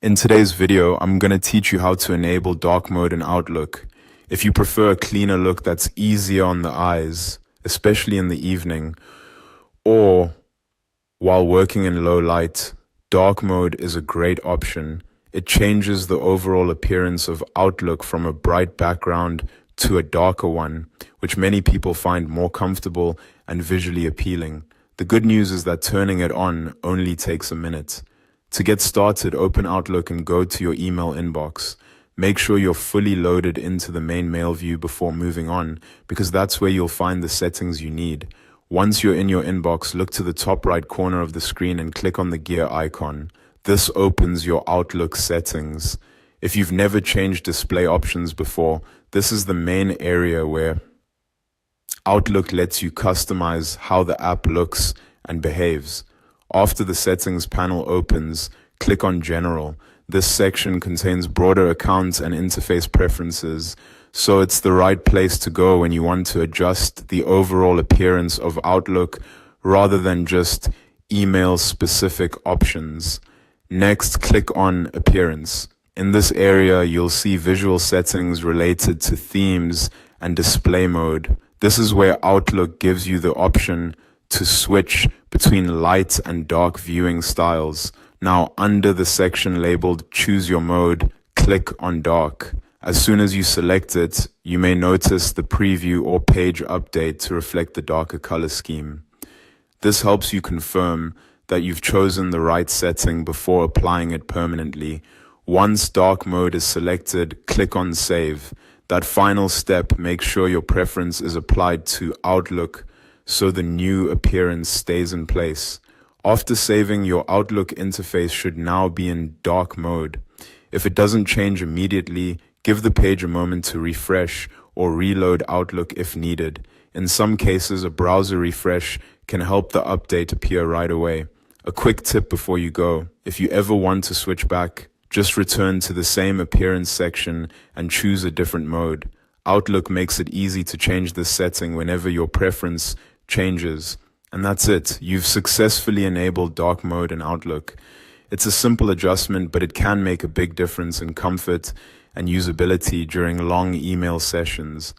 In today's video, I'm going to teach you how to enable dark mode in Outlook. If you prefer a cleaner look that's easier on the eyes, especially in the evening, or while working in low light, dark mode is a great option. It changes the overall appearance of Outlook from a bright background to a darker one, which many people find more comfortable and visually appealing. The good news is that turning it on only takes a minute. To get started, open Outlook and go to your email inbox. Make sure you're fully loaded into the main mail view before moving on, because that's where you'll find the settings you need. Once you're in your inbox, look to the top right corner of the screen and click on the gear icon. This opens your Outlook settings. If you've never changed display options before, this is the main area where Outlook lets you customize how the app looks and behaves. After the settings panel opens, click on General. This section contains broader accounts and interface preferences, so it's the right place to go when you want to adjust the overall appearance of Outlook rather than just email-specific options. Next, click on Appearance. In this area, you'll see visual settings related to themes and display mode. This is where Outlook gives you the option to switch between light and dark viewing styles. Now, under the section labeled Choose Your Mode, click on Dark. As soon as you select it, you may notice the preview or page update to reflect the darker color scheme. This helps you confirm that you've chosen the right setting before applying it permanently. Once dark mode is selected, click on Save. That final step makes sure your preference is applied to Outlook so the new appearance stays in place. After saving, your Outlook interface should now be in dark mode. If it doesn't change immediately, give the page a moment to refresh or reload Outlook if needed. In some cases, a browser refresh can help the update appear right away. A quick tip before you go: if you ever want to switch back, just return to the same appearance section and choose a different mode. Outlook makes it easy to change this setting whenever your preference changes. And that's it. You've successfully enabled dark mode in Outlook. It's a simple adjustment, but it can make a big difference in comfort and usability during long email sessions.